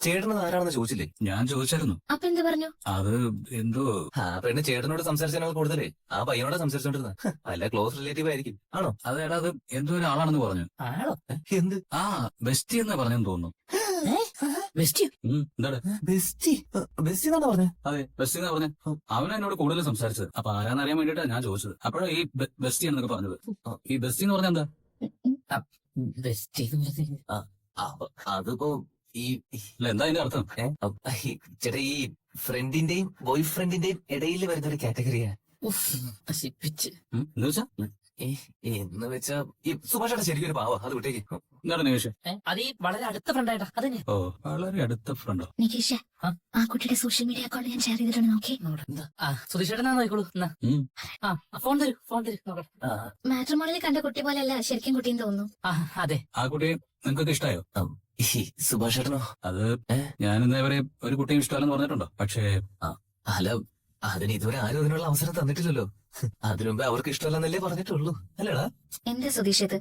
ചേട്ടനത് ആരാണെന്ന് ചോദിച്ചില്ലേ? ഞാൻ ചോദിച്ചായിരുന്നു. അപ്പൊ എന്ത് പറഞ്ഞു? അത് എന്തോ ആ പെണ്ണ് ചേട്ടനോട് സംസാരിച്ചതിനേക്കാൾ കൂടുതലേ ആ പയ്യനോട് സംസാരിച്ചോണ്ടിരുന്ന വല്ല ക്ലോസ് റിലേറ്റീവ് ആയിരിക്കും. ആണോ? അതെടാ അത് എന്തോ ഒരാളാണെന്ന് പറഞ്ഞു. ആണോ? എന്ത്? ആ ബെസ്റ്റി എന്ന് പറഞ്ഞെന്ന് തോന്നുന്നു. ബെസ്റ്റിയോ? എന്താണ് ബെസ്റ്റി? ബെസ്റ്റി എന്നാണ് പറഞ്ഞത്? അതെ ബെസ്റ്റി എന്നാ പറഞ്ഞത്. അവൻ എന്നോട് കൂടുതൽ സംസാരിച്ചത്. അപ്പൊ ആരാന്നറിയാൻ വേണ്ടിട്ടാ ഞാൻ ചോദിച്ചത്. അപ്പോഴാ ഈ ബെസ്റ്റി എന്നൊക്കെ പറഞ്ഞത്. ഈ ബെസ്റ്റി എന്ന് പറഞ്ഞാൽ എന്താ? ബെസ്റ്റി അതിപ്പോ ഈ അല്ല എന്താ അതിന്റെ അർത്ഥം? ചേട്ടാ ഈ ഫ്രണ്ടിന്റെയും ബോയ് ഫ്രണ്ടിന്റെയും ഇടയിൽ വരുന്ന ഒരു കാറ്റഗറിയാ. നശിപ്പിച്ച്. എന്ന് വെച്ചാ എന്ന് വെച്ചാ ഈ സുഭാഷേട്ടാ ശരിക്കും ഒരു പാവ. അത് വിട്ടേക്ക്. എന്താണ് നിമിഷം? അത് ഈ വളരെ അടുത്ത ഫ്രണ്ടായിട്ടാ. അതന്നെ. ഓ വളരെ അടുത്ത ഫ്രണ്ടോ? നികേഷ്, ആ കുട്ടിയുടെ സോഷ്യൽ മീഡിയ അക്കൗണ്ട് ഞാൻ ഷെയർ ചെയ്തിട്ടുണ്ട്, നോക്കി. സുധീഷേട്ടനാ നോക്കിക്കോളൂ. ഫോൺ തരൂ, ഫോൺ തരൂ നോക്കട്ടെ. മാട്രിമോണിയിൽ കണ്ട കുട്ടി പോലെയല്ല ശരിക്കും കുട്ടിയെന്ന് തോന്നുന്നു. അതെ. ആ കുട്ടിയെ നിങ്ങൾക്കൊക്കെ ഇഷ്ടായോ? ഈ സുഭാഷേട്ടനോ? അത് ഞാൻ ഇന്നേവരെ ഒരു കുട്ടിയും ഇഷ്ടമല്ലെന്ന് പറഞ്ഞിട്ടുണ്ടോ? പക്ഷേ അല്ല അതിന് ഇതുവരെ ആരും അതിനുള്ള അവസരം തന്നിട്ടില്ലല്ലോ. അതിനുമുമ്പേ അവർക്ക് ഇഷ്ടമല്ലെന്നല്ലേ പറഞ്ഞിട്ടുള്ളൂ, അല്ലേടാ? എന്താ സുധീഷ് ഇത്?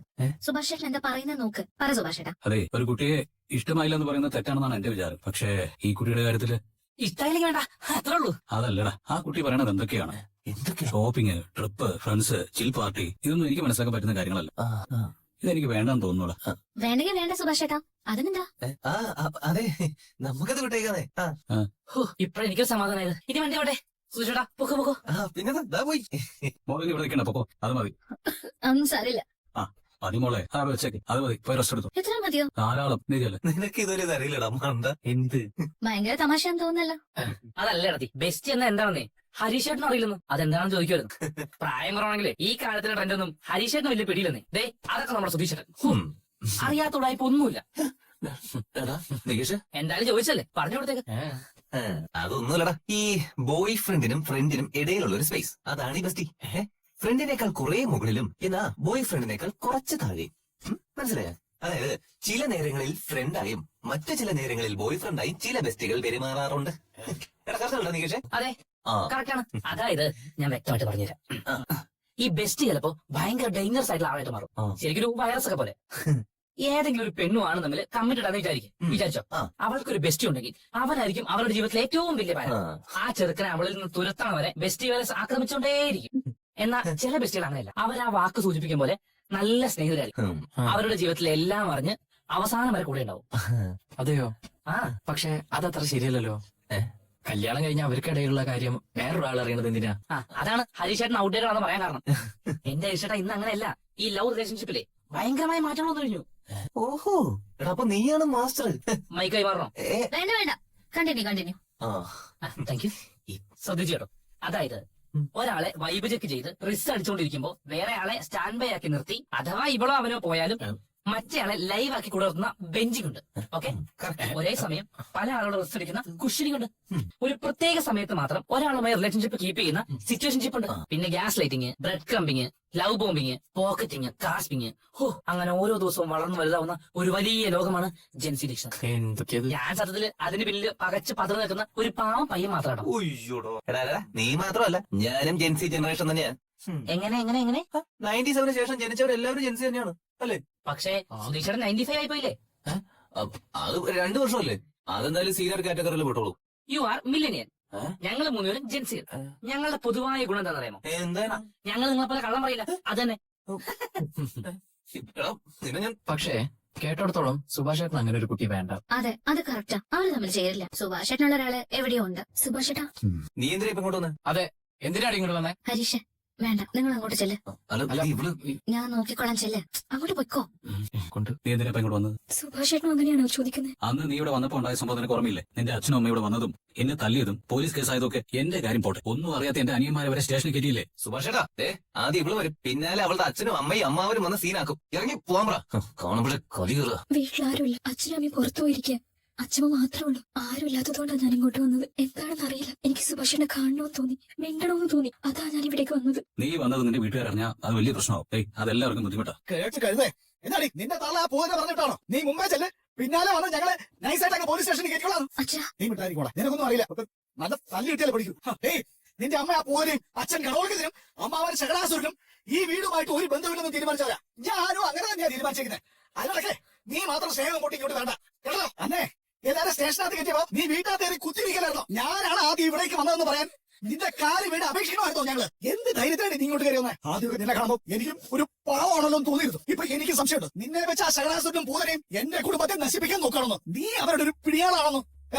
സുഭാഷ് ചേട്ടൻ എന്താ പറയുന്നത് നോക്ക്. പറ സുഭാഷ് ചേട്ടാ. അതെ ഒരു കുട്ടിയെ ഇഷ്ടമായില്ല എന്ന് പറയുന്നത് തെറ്റാണെന്നാണ് എന്റെ വിചാരം. പക്ഷേ ഈ കുട്ടിയുടെ കാര്യത്തില് ഇഷ്ടായില്ലെങ്കിൽ വേണ്ട, അത്രേ ഉള്ളൂ. അതല്ലടാ. ആ കുട്ടി പറയണത് എന്തൊക്കെയാണ്? എന്തൊക്കെ? ഷോപ്പിംഗ്, ട്രിപ്പ്, ഫ്രണ്ട്സ്, ചിൽ പാർട്ടി, ഇതൊന്നും എനിക്ക് മനസ്സിലാക്കാൻ പറ്റുന്ന കാര്യങ്ങളല്ല. ഇതെനിക്ക് വേണ്ടെന്ന് തോന്നുന്നു. വേണ്ടെങ്കിൽ വേണ്ട സുഭാഷ് ചേട്ടാ, അതിനെന്താ? അതെ നമുക്കത് വിട്ടേക്കാതെ. ഇപ്പഴെനിക്കൊരു സമാധാനമായത്. ഇനി വണ്ടി അവിടെ സുധീഷേട്ടാ പൊക്കോ പൊക്കോ. പിന്നെ പോയി മോളെ ഇവിടെ നിൽക്കണ്ട പൊക്കോ. അത് മതി. ഒന്നും സാരില്ല. മതി മോളെ. അവിടെ വെച്ചേക്ക്. അത് മതി. പോയി റെസ്റ്റ് എടുത്തു. എത്ര മതിയോ? ധാരാളം. നീയല്ലേ? നിനക്ക് ഇതുവരെ ഇത് അറിയില്ലടാ മണ്ട. എന്ത് ഭയങ്കര തമാശയാന്ന് തോന്നുന്നല്ലോ. അതല്ല ഇടത്തി ബെസ്റ്റ് എന്നാ എന്താണെന്നേ ഹരീഷേട്ടനും അറിയില്ലെന്ന്. അതെന്താണെന്ന് ചോദിക്കുമായിരുന്നു. പ്രായം കുറവാണെങ്കിലേ ഈ കാലത്തിലെ ട്രെൻഡൊന്നും ഹരീഷേട്ടന് വലിയ പിടിയില്ലെന്നേ. ദേ അതൊക്കെ നമ്മുടെ സുധീഷേട്ടൻ അറിയാത്തോടായിപ്പോ ഒന്നുമില്ല. നികേഷ് എന്തായാലും ചോദിച്ചല്ലേ പറഞ്ഞു കൊടുത്തേക്ക്. അതൊന്നുമല്ലടാ. ഈ ബോയ് ഫ്രണ്ടിനും ഫ്രണ്ടിനും ഇടയിലുള്ള ഒരു സ്പേസ്, അതാണ് ഈ ബെസ്റ്റി. ഫ്രണ്ടിനേക്കാൾ കുറെ മുകളിലും എന്നാ ബോയ് ഫ്രണ്ടിനേക്കാൾ കുറച്ച് താഴെ. മനസ്സിലായ? അതായത് ചില നേരങ്ങളിൽ ഫ്രണ്ടായും മറ്റു ചില നേരങ്ങളിൽ ബോയ് ഫ്രണ്ടായും ചില ബെസ്റ്റികൾ പെരുമാറാറുണ്ട്. നികേഷേ? അതെ കറക്റ്റാണ്. അതായത് ഞാൻ വ്യക്തമായിട്ട് പറഞ്ഞുതരാം. ഈ ബെസ്റ്റ് ചിലപ്പോ ഭയങ്കര ഡേഞ്ചറസ് ആയിട്ടുള്ള ആളായിട്ട് മാറും. ശരിക്കും ഒരു വൈറസ് ഒക്കെ പോലെ. ഏതെങ്കിലും ഒരു പെണ്ണും ആണ് തമ്മിൽ കമ്മിറ്റഡ് ആണെന്ന് വിചാരിച്ചോ. അവൾക്കൊരു ബെസ്റ്റ് ഉണ്ടെങ്കിൽ അവനായിരിക്കും അവരുടെ ജീവിതത്തിലെ ഏറ്റവും വലിയ ഭാരം. ആ ചെറുക്കനെ അവളിൽ നിന്ന് തുരത്തണം വരെ ബെസ്റ്റ് വരെ ആക്രമിച്ചുകൊണ്ടേയിരിക്കും. എന്നാൽ ചില ബെസ്റ്റുകൾ അങ്ങനെയല്ല. അവർ ആ വാക്ക് സൂചിപ്പിക്കും പോലെ നല്ല സ്നേഹിതരായിരിക്കും. അവരുടെ ജീവിതത്തിലെ എല്ലാം അറിഞ്ഞ് അവസാനം വരെ കൂടെ ഉണ്ടാവും. അതെയോ? പക്ഷെ അതത്ര ശരിയല്ലല്ലോ. കല്യാണം കഴിഞ്ഞ അവർക്കിടയിലുള്ള കാര്യം വേറൊരാൾ അറിയണത് എന്തിനാ? അതാണ് ഹരീഷേട്ടൻ ഔട്ട്ഡേറ്റഡ് ആണെന്ന് പറയാൻ കാരണം. എന്റെ ഹരീഷേട്ട ഇന്ന് അങ്ങനെയല്ല. ഈ ലവ് റിലേഷൻഷിപ്പിലെ ഭയങ്കരമായ മാറ്റങ്ങൾ വന്നു കഴിഞ്ഞു. ഓഹോ എടാ അപ്പൊ നീയാണ് മാസ്റ്റർ. മൈക്കായി മാറണോ? വേണ്ട വേണ്ട, കണ്ടിന്യൂ. Thank you. ശ്രദ്ധിച്ചു കേട്ടോ. അതായത് ഒരാളെ വൈബ് ചെക്ക് ചെയ്ത് റിസ്ക് അടിച്ചുകൊണ്ടിരിക്കുമ്പോ വേറെ ആളെ സ്റ്റാൻഡ് ബൈ ആക്കി നിർത്തി അഥവാ ഇവളോ അവനോ പോയാലും മറ്റേയാളെ ലൈവ് ആക്കി കൊടുക്കുന്ന ബെഞ്ചിങ് ഉണ്ട്. ഓക്കെ. ഒരേ സമയം പല ആളോട് റിസ്ക് എടുക്കുന്ന കുഷനിങ് ഉണ്ട്. ഒരു പ്രത്യേക സമയത്ത് മാത്രം ഒരാളുമായി റിലേഷൻഷിപ്പ് കീപ്പ് ചെയ്യുന്ന സിറ്റുവേഷൻഷിപ്പ് ഉണ്ട്. പിന്നെ gaslighting, breadcrumbing, love bombing, pocketing, caspering, അങ്ങനെ ഓരോ ദിവസവും വളർന്നു വലുതാവുന്ന ഒരു വലിയ ലോകമാണ് ജെൻസി ഡിക്ഷണറി. ഞാൻ സത്യത്തില് അതിന് പിന്നില് പകച്ച് പതറ് നിൽക്കുന്ന ഒരു പാവം പയ്യൻ മാത്രമാണ്. നീ മാത്രമല്ല ഞാനും ജെൻസി ജനറേഷൻ തന്നെയാ. എങ്ങനെ എങ്ങനെ എങ്ങനെ 97 ശേഷം ജനിച്ചവരെല്ലാവരും ജെൻസി തന്നെയാണ് അല്ലേ? പക്ഷേ സുധീഷേട്ടൻ 95 ആയി പോയില്ലേ? അത് 2 വർഷമല്ലേ? അതെന്തായാലും സീനിയർ കാറ്റഗറിയിൽ വിട്ടോളൂ. You are millennium. ഞങ്ങൾ 3 പേരും ജെൻസിയൻ. ഞങ്ങളുടെ പൊതുവായ ഗുണം എന്താണെന്ന് അറിയാമോ? എന്താണ്? ഞങ്ങൾ നിങ്ങളെ പോലെ കള്ളം പറയില്ല. അതന്നെ. പക്ഷേ കേട്ടോടത്തോളം സുഭാഷ് ചേട്ടൻ അങ്ങനെ ഒരു കുട്ടി വേണ്ട. അതെ, അത് കറക്റ്റാ. അവര് തമ്മിൽ ചേരില്ല. സുഭാഷ് ചേട്ടനുള്ള ഒരാള് എവിടെയോ ഉണ്ട്. സുഭാഷ് ചേട്ടാ, നീ എന്തിനാ ഇപ്പൊ ഇങ്ങോട്ട് വന്നേ? അതെ എന്തിനാണ് ഇങ്ങോട്ട് വന്നേ? ഹരീഷ് വേണ്ട, നിങ്ങൾ അങ്ങോട്ട് ചെല്ല്. ഞാൻ നോക്കിക്കോളാം, ചെല്ല്. അങ്ങോട്ട് പൊയ്ക്കോ. നീ എന്തിനാ ഇങ്ങോട്ട് വന്നത്? സുഭാഷ് ചേട്ടനും അങ്ങനെയാണോ ചോദിക്കുന്നത്? അന്ന് നീ ഇവിടെ വന്നപ്പോ ഉണ്ടായ സംഭവം നിനക്ക് ഓർമ്മയില്ലേ? നിന്റെ അച്ഛനും അമ്മയും ഇവിടെ വന്നതും എന്നെ തല്ലിയതും പോലീസ് കേസായതൊക്കെ എന്റെ കാര്യം പോട്ടെ. ഒന്നും അറിയാത്ത എന്റെ അനിയന്മാരെ വരെ സ്റ്റേഷനിൽ കയറ്റിയില്ലേ? സുഭാഷേട്ടാ ആദ്യം ഇവള് വരും, പിന്നാലെ അവളുടെ അച്ഛനും അമ്മയും അമ്മാവരും വന്ന് സീനാക്കും. ഇറങ്ങി പോവാൻ പറ. കാണുമ്പോഴേ കൊതി കയറുക. വീട്ടിലാരുമില്ല, അച്ഛനും അമ്മയും പുറത്തു പോയിരിക്കുക. അച്ഛമ്മ മാത്രമേ ഉള്ളൂ. ആരും ഇല്ലാത്തതുകൊണ്ടാണ് ഞാൻ ഇങ്ങോട്ട് വന്നത്. എന്താണെന്ന് അറിയില്ല. എനിക്ക് സുഭാഷിനെ കാണണമെന്ന് തോന്നി, മിണ്ടണമെന്ന് തോന്നി. അതാ ഞാൻ ഇവിടേക്ക് വന്നത്. നീ വന്നത് നിന്റെ വീട്ടുകാരറിഞ്ഞാൽ അത് വലിയ പ്രശ്നമാവും. അതെല്ലാവർക്കും ബുദ്ധിമുട്ടാ. കേട്ട് കരുതേ. എന്നാടി നിന്റെ തള്ള പോകാൻ പറഞ്ഞിട്ടാണോ നീ മുമ്പേ ചെല്ല്, പിന്നാലെ വന്ന് ഞങ്ങളെ നൈസായിട്ട് പോലീസ് സ്റ്റേഷനിൽ കയറ്റിക്കോളാം. അച്ഛാ നീ മിണ്ടായിരിക്കോളാം, നിനക്കൊന്നും അറിയില്ല. നല്ല തല്ലി കിട്ടിയാലേ പഠിക്കൂ. ഏയ് നിന്റെ അമ്മ ആ പോരും അച്ഛൻ കടവൾക്കെതിരും അമ്മാവൻ ശകടാസുരനും ഈ വീടുമായിട്ട് ഒരു ബന്ധമില്ലെന്ന് തീരുമാനിച്ചവരാ. ഞാനും അങ്ങനെ തന്നെയാ തീരുമാനിച്ചിരിക്കുന്നത്. അതിനൊക്കെ നീ മാത്രം സ്നേഹം പൊട്ടി ഇങ്ങോട്ട് വേണ്ട കേട്ടോ. അന്നേ എല്ലാരും സ്റ്റേഷനകത്ത് കയറ്റിയപ്പോ നീ വീട്ടിനകത്ത് കയറി കുത്തിരിക്കലായിരുന്നോ? ഞാനാണ് ആദ്യം ഇവിടേക്ക് വന്നതെന്ന് പറയാൻ നിന്റെ കാല് വീട് അപേക്ഷിക്കണമായിരുന്നോ ഞങ്ങള്? എന്ത് ധൈര്യത്തിലാണ് നീ ഇങ്ങോട്ട് കയറി വന്നേ? ആദ്യമൊക്കെ നിന്നെ കാണുമ്പോ എനിക്കും ഒരു പാവമാണല്ലോ എന്ന് തോന്നിയിരുന്നു. ഇപ്പൊ എനിക്ക് സംശയമുണ്ട്, നിന്നെ വെച്ച് ആ ശകടാസുരനും പൂതനെയും എന്റെ കുടുംബത്തെ നശിപ്പിക്കാൻ നോക്കണമെന്ന്. നീ അവരുടെ ഒരു പിടിയാളാണെന്ന്.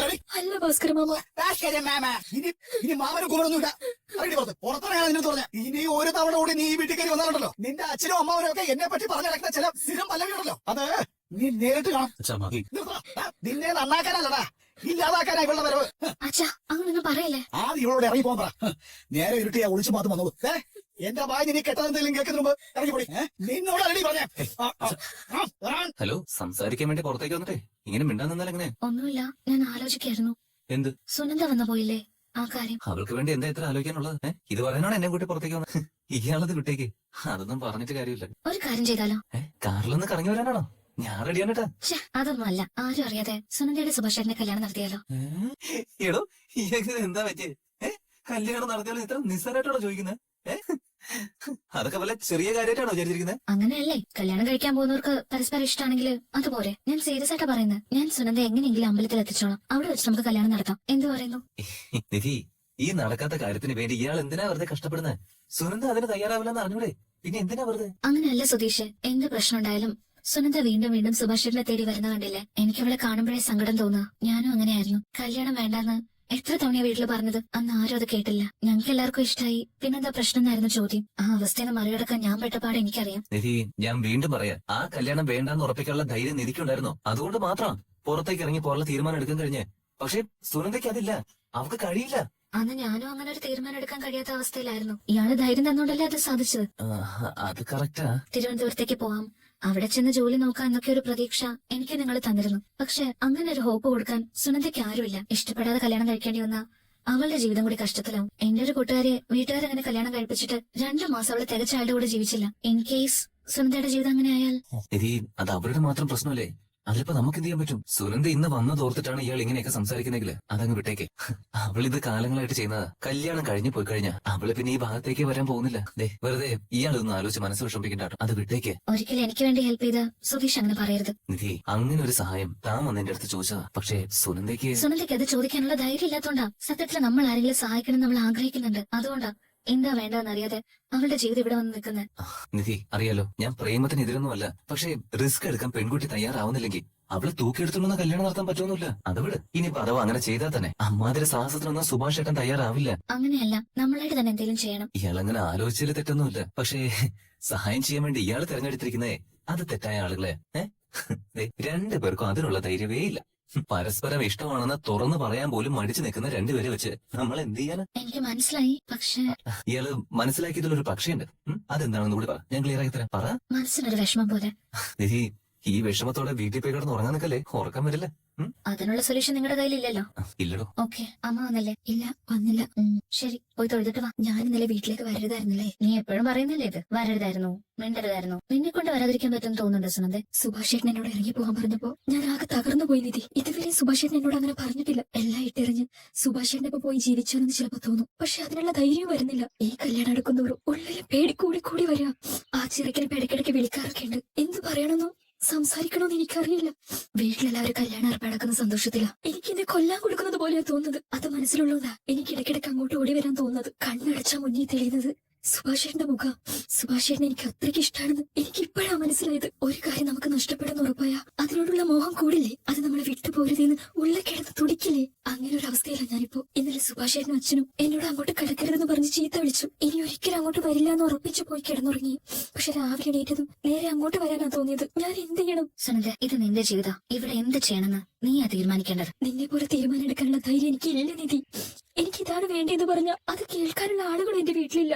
അല്ല ഭാസ്കര മാമ. ഇനി മാമനും കുമരൊന്നുമില്ല. പുറത്തിറങ്ങാൻ നിന്നെ പറഞ്ഞ ഇനി ഒരു തവണ കൂടി നീ ഈ വീട്ടിൽ കയറി വന്നാലുണ്ടല്ലോ, നിന്റെ അച്ഛനും അമ്മാവനും ഒക്കെ എന്നെ പറ്റി പറഞ്ഞു നടക്കുന്ന ചില സ്ഥിരം പല്ലവിയുണ്ടല്ലോ, അത് നീ നേരിട്ട് കാണാം. അച്ഛാ മതി. നിന്നെ നന്നാക്കാനല്ലടാ, ഇല്ലാതാക്കാനാ ഇവളുടെ വരവ്. അച്ഛാ അങ്ങനൊന്നും പറയല്ലേ. ആദ്യം ഇവളോട് ഇറങ്ങി പോകാൻ പറ. നേരെ ഇരുട്ടിയാ ഒളിച്ചു മാത്രം വന്നോളൂ. എന്റെ വായി നീ കെട്ടതെന്തെങ്കിലും കേൾക്കുന്ന മുമ്പ് ഇറങ്ങിപ്പോടി. നിന്നോട് അല്ലടി പറഞ്ഞേ. ഹലോ, സംസാരിക്കാൻ വേണ്ടി പുറത്തേക്ക് വന്നിട്ടേ ഇങ്ങനെ മിണ്ടാൻ നിന്നാൽ എങ്ങനെ? ഒന്നുമില്ല, ഞാൻ ആലോചിക്കായിരുന്നു. എന്ത്? സുനന്ദ വന്നു പോയില്ലേ, ആ കാര്യം. അവൾക്ക് വേണ്ടി എന്താ ഇത്ര ആലോചിക്കാനുള്ളത്? ഇത് പറയാനാണ് എന്നെ കൂട്ടി പുറത്തേക്ക് വന്നത്. ഇയാളത് വിട്ടേക്ക്, അതൊന്നും പറഞ്ഞിട്ട് കാര്യമില്ല. ഒരു കാര്യം ചെയ്താലോ? കാറിലൊന്ന് കറങ്ങി വരാനാണോ? ഞാൻ റെഡിയാണ് കേട്ടാ. ശ്ശെ, അതൊന്നും അല്ല. ആരും അറിയാതെ സുനന്ദയുടെ സുഭാഷേട്ടനെ കല്യാണം നടത്തിയാലോ? എടോ, ഇയാൾക്ക് എന്താ പറ്റിയേ? കല്യാണം നടത്തിയാലും ഇത്ര നിസ്സാരമായിട്ടാണോ ചോദിക്കുന്നത്? അതൊക്കെ വല്ല ചെറിയ കാര്യമായിട്ടാണോ വിചാരിച്ചിരിക്കുന്നത്? അങ്ങനെയല്ലേ, കല്യാണം കഴിക്കാൻ പോകുന്നവർക്ക് പരസ്പരം ഇഷ്ടമാണെങ്കിൽ അതുപോലെ. ഞാൻ സീരിയസ് ആയിട്ടാ പറയുന്നത്. ഞാൻ സുനന്ദ എങ്ങനെയെങ്കിലും അമ്പലത്തിൽ എത്തിച്ചോളാം. അവിടെ വെച്ച് നമുക്ക് കല്യാണം നടത്താം. എന്ത് പറയുന്നു? നിധി, ഈ നടക്കാത്ത കാര്യത്തിന് വേണ്ടി ഇയാൾ എന്തിനാ വെറുതെ കഷ്ടപ്പെടുന്നത്? സുനന്ദ അതിന് തയ്യാറാവില്ലെന്ന് അറിഞ്ഞൂടെ? പിന്നെ എന്തിനാ വെറുതെ? അങ്ങനെയല്ല സുധീഷ്, എന്ത് പ്രശ്നം ഉണ്ടായാലും സുനന്ദ വീണ്ടും വീണ്ടും സുഭാഷേട്ടനെ തേടി വരുന്ന കണ്ടില്ലേ? എനിക്ക് അവളെ കാണുമ്പോഴേ സങ്കടം തോന്നുക. ഞാനും അങ്ങനെയായിരുന്നു. കല്യാണം വേണ്ടെന്ന് എത്ര തവണയാ വീട്ടിൽ പറഞ്ഞത്? അന്ന് ആരും അത് കേട്ടില്ല. ഞങ്ങൾക്ക് എല്ലാവർക്കും ഇഷ്ടമായി. പിന്നെന്താ പ്രശ്നം എന്നായിരുന്നു ചോദ്യം. ആ അവസ്ഥയെ മറികടക്കാൻ ഞാൻ പെട്ടപാട് എനിക്കറിയാം. നിധി, ഞാൻ വീണ്ടും പറയാം, ആ കല്യാണം വേണ്ടാന്ന് ഉറപ്പിക്കാനുള്ള ധൈര്യം നിധിക്കുണ്ടായിരുന്നോ? അതുകൊണ്ട് മാത്രം പുറത്തേക്ക് ഇറങ്ങി പോലുള്ള തീരുമാനം എടുക്കാൻ കഴിഞ്ഞ്. പക്ഷെ സുനന്ദയ്ക്ക് അതില്ല, അവർക്ക് കഴിയില്ല. അന്ന് ഞാനും അങ്ങനെ ഒരു തീരുമാനം എടുക്കാൻ കഴിയാത്ത അവസ്ഥയിലായിരുന്നു. ഇയാള് ധൈര്യം തന്നോണ്ടല്ലേ അത് സാധിച്ചത്. അത് കറക്റ്റാ. തിരുവനന്തപുരത്തേക്ക് പോവാം, അവിടെ ചെന്ന് ജോലി നോക്കാം എന്നൊക്കെ ഒരു പ്രതീക്ഷ എനിക്ക് നിങ്ങൾ തന്നിരുന്നു. പക്ഷെ അങ്ങനെ ഒരു ഹോപ്പ് കൊടുക്കാൻ സുനന്ദയ്ക്ക് ആരുമില്ല. ഇഷ്ടപ്പെടാതെ കല്യാണം കഴിക്കേണ്ടി വന്ന അവളുടെ ജീവിതം കൂടി കഷ്ടത്തിലാവും. എന്റെ ഒരു കൂട്ടുകാരെ വീട്ടുകാരങ്ങനെ കല്യാണം കഴിപ്പിച്ചിട്ട് 2 മാസം അവള് തികച്ച ആളുടെ കൂടെ ജീവിച്ചില്ല. ഇൻ കേസ് സുനന്ദയുടെ ജീവിതം അങ്ങനെ ആയാൽ? നിധി, അത് അവരുടെ മാത്രം പ്രശ്നമല്ലേ? അതിലിപ്പോ നമുക്ക് എന്ത് ചെയ്യാൻ പറ്റും? സുനന്ദ ഇന്ന് വന്നതോർത്തിട്ടാണ് ഇയാൾ ഇങ്ങനെയൊക്കെ സംസാരിക്കുന്നെങ്കിൽ അതങ്ങ് വിട്ടേക്ക്. അവളിത് കാലങ്ങളായിട്ട് ചെയ്യുന്നതാ. കല്യാണം കഴിഞ്ഞു പോയി കഴിഞ്ഞാ അവള് പിന്നെ ഈ ഭാഗത്തേക്ക് വരാൻ പോകുന്നില്ല. വെറുതെ ഇയാളൊന്നും ആലോചിച്ച് മനസ്സ് വിഷമിപ്പിക്കണ്ട. അത് വിട്ടേക്ക്. ഒരിക്കലും എനിക്ക് വേണ്ടി ഹെൽപ്പ് ചെയ്ത സുധീഷ് അങ്ങനെ പറയരുത്. നിധി, അങ്ങനെ ഒരു സഹായം താൻ വന്ന് എന്റെ അടുത്ത് ചോദിച്ചതാ. പക്ഷേ സുനന്ദയ്ക്ക് അത് ചോദിക്കാനുള്ള ധൈര്യം ഇല്ലാത്തോണ്ടാ. സത്യത്തിൽ നമ്മൾ ആരെങ്കിലും സഹായിക്കണം നമ്മൾ ആഗ്രഹിക്കുന്നുണ്ട്. അതുകൊണ്ടാ എന്താ വേണ്ടെന്നറിയാതെ അവളുടെ ജീവിതം ഇവിടെ വന്ന് നിൽക്കുന്നത്. നിധി, അറിയാലോ, ഞാൻ പ്രേമത്തിനെതിരൊന്നുമല്ല. പക്ഷേ റിസ്ക് എടുക്കാൻ പെൺകുട്ടി തയ്യാറാവുന്നില്ലെങ്കിൽ അവള് തൂക്കിയെടുത്തോണ്ടൊന്നും കല്യാണം നടത്താൻ പറ്റുമൊന്നുമില്ല. അത് വിട്. ഇനിയിപ്പോ അഥവാ അങ്ങനെ ചെയ്താൽ തന്നെ അമ്മാതിരി സാഹസത്തിനൊന്നും സുഭാഷ് ഏട്ടൻ തയ്യാറാവില്ല. അങ്ങനെയല്ല, നമ്മളായിട്ട് തന്നെ എന്തെങ്കിലും ചെയ്യണം. ഇയാളങ്ങനെ ആലോചിച്ചതിൽ തെറ്റൊന്നുമില്ല. പക്ഷേ സഹായം ചെയ്യാൻ വേണ്ടി ഇയാൾ തെരഞ്ഞെടുത്തിരിക്കുന്നേ അത് തെറ്റായ ആളുകളെ. 2 പേർക്കും അതിനുള്ള ധൈര്യമേ ഇല്ല. പരസ്പരം ഇഷ്ടമാണെന്ന് തുറന്നു പറയാൻ പോലും മടിച്ചു നിൽക്കുന്ന 2 പേരെ വെച്ച് നമ്മൾ എന്ത് ചെയ്യാനാ? എനിക്ക് മനസ്സിലായി, പക്ഷെ ഇയാള് മനസ്സിലാക്കിയതിലൊരു പക്ഷയുണ്ട്. അതെന്താണെന്ന് കൂടി പറ, ഞാൻ ക്ലിയർ ആക്കി തരാം. പറ. മനസ്സിനൊരു വിഷമം പോലെ. നിധി, ഈ വിഷമത്തോടെ വീട്ടിൽ പോയി കിടന്ന് ഉറങ്ങാൻ നിൽക്കല്ലേ, ഉറക്കം വരില്ല. അതിനുള്ള സൊല്യൂഷൻ നിങ്ങളുടെ കയ്യിലില്ലല്ലോ. ഇല്ലടോ. ഓക്കെ, അമ്മ വന്നല്ലേ? ഇല്ല, വന്നില്ല. ശരി, പോയി തൊഴുതിട്ട് വാ. ഞാൻ ഇന്നലെ വീട്ടിലേക്ക് വരരുതായിരുന്നല്ലേ? നീ എപ്പോഴും പറയുന്നില്ലേ ഇത്? വരരുതായിരുന്നു, മിണ്ടരുതായിരുന്നു. നിന്നെ കൊണ്ട് വരാതിരിക്കാൻ പറ്റും തോന്നുന്നുണ്ട് സുനന്ദ. സുഭാഷേട്ടൻ എന്നോട് ഇറങ്ങി പോകാൻ പറഞ്ഞപ്പോ ഞാൻ ആകെ തകർന്നു പോയി നിധി. ഇതുവരെ സുഭാഷേട്ടൻ എന്നോട് അങ്ങനെ പറഞ്ഞിട്ടില്ല. എല്ലാം ഇട്ടെറിഞ്ഞ് സുഭാഷേട്ടനെ പോയി ജീവിച്ചാലെന്ന് ചിലപ്പോ തോന്നും. പക്ഷെ അതിനുള്ള ധൈര്യം വരുന്നില്ല. ഈ കല്യാണം എടുക്കുന്നവർ ഉള്ളിൽ പേടി കൂടി കൂടി വരിക. ആ ചിറക്കിനെ ഇടയ്ക്കിടയ്ക്ക് വിളിക്കാറൊക്കെ ഉണ്ട്. എന്ത് പറയണമെന്നോ സംസാരിക്കണമെന്ന് എനിക്കറിയില്ല. വീട്ടിലെല്ലാവരും കല്യാണം ഏർപ്പാടാക്കുന്ന സന്തോഷത്തിലാ. എനിക്ക് എന്നെ കൊല്ലാൻ കൊടുക്കുന്നത് പോലെയാ തോന്നുന്നത്. അത് മനസ്സിലുള്ളതാ എനിക്ക് ഇടയ്ക്കിടയ്ക്ക് അങ്ങോട്ട് ഓടി വരാൻ തോന്നുന്നത്. കണ്ണടച്ചാ മുന്നിൽ തെളിയുന്നത് സുഭാഷേട്ടന്റെ മുഖം. സുഭാഷേട്ടനെ എനിക്ക് അത്രയ്ക്ക് ഇഷ്ടമാണെന്ന് എനിക്ക് ഇപ്പോഴാ മനസ്സിലായത്. ഒരു കാര്യം നമുക്ക് നഷ്ടപ്പെടുന്ന ഉറപ്പായ അതിനോടുള്ള മോഹം കൂടില്ലേ, അത് നമ്മളെ വിട്ടുപോരുതെന്ന് ഉള്ളിൽ കിടന്ന് തുടിക്കില്ലേ? അങ്ങനെ ഒരു അവസ്ഥയിലാണ് ഞാനിപ്പോ. ഇന്നലെ സുഭാഷേട്ടനും അച്ഛനും എന്നോട് അങ്ങോട്ട് കിടക്കരുതെന്ന് പറഞ്ഞ് ചീത്ത വിളിച്ചു. ഇനി ഒരിക്കലും അങ്ങോട്ട് വരില്ല എന്ന് ഉറപ്പിച്ചു പോയി കിടന്നുറങ്ങി. പക്ഷെ രാവിലെ എണീറ്റതും നേരെ അങ്ങോട്ട് വരാനാ തോന്നിയത്. ഞാൻ എന്ത് ചെയ്യണം? സുനന്ദ, ഇത് നിന്റെ ജീവിതം. ഇവിടെ എന്ത് ചെയ്യണമെന്ന് നീയാ തീരുമാനിക്കേണ്ടത്. നിന്നെ പോലെ തീരുമാനം എടുക്കാനുള്ള ധൈര്യം എനിക്ക് ഇല്ല നിധി. എനിക്കിതാണ് വേണ്ടതെന്ന് പറഞ്ഞാൽ അത് കേൾക്കാനുള്ള ആളുകൾ എന്റെ വീട്ടിലില്ല.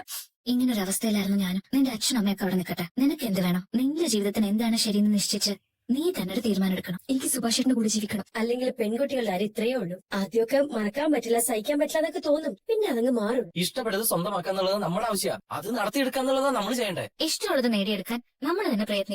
ഇങ്ങനൊരു അവസ്ഥയിലായിരുന്നു ഞാനും. നിന്റെ അച്ഛനും അമ്മയൊക്കെ അവിടെ നിൽക്കട്ടെ. നിനക്ക് എന്ത് വേണം? നിന്റെ ജീവിതത്തിന് എന്താണ് ശരിയെന്ന് നിശ്ചയിച്ച് നീ തന്നെ ഒരു തീരുമാനം എടുക്കണം. എനിക്ക് സുഭാഷേട്ടന്റെ കൂടെ ജീവിക്കണം. അല്ലെങ്കിൽ പെൺകുട്ടികളുടെ കാര്യം ഇത്രയേ ഉള്ളൂ. ആദ്യമൊക്കെ മറക്കാൻ പറ്റില്ല, സഹിക്കാൻ പറ്റില്ല എന്നൊക്കെ തോന്നും. പിന്നെ അതങ്ങ് മാറും. ഇഷ്ടപ്പെട്ടത് സ്വന്തമാക്കാന്നുള്ളത് നമ്മുടെ ആവശ്യമാണ്. അത് നടത്തിയെടുക്കാന്നുള്ളതാ നമ്മൾ ചെയ്യണ്ടേ. ഇഷ്ടമുള്ളത് നേടിയെടുക്കാൻ നമ്മൾ തന്നെ പ്രയത്നിക്കണം.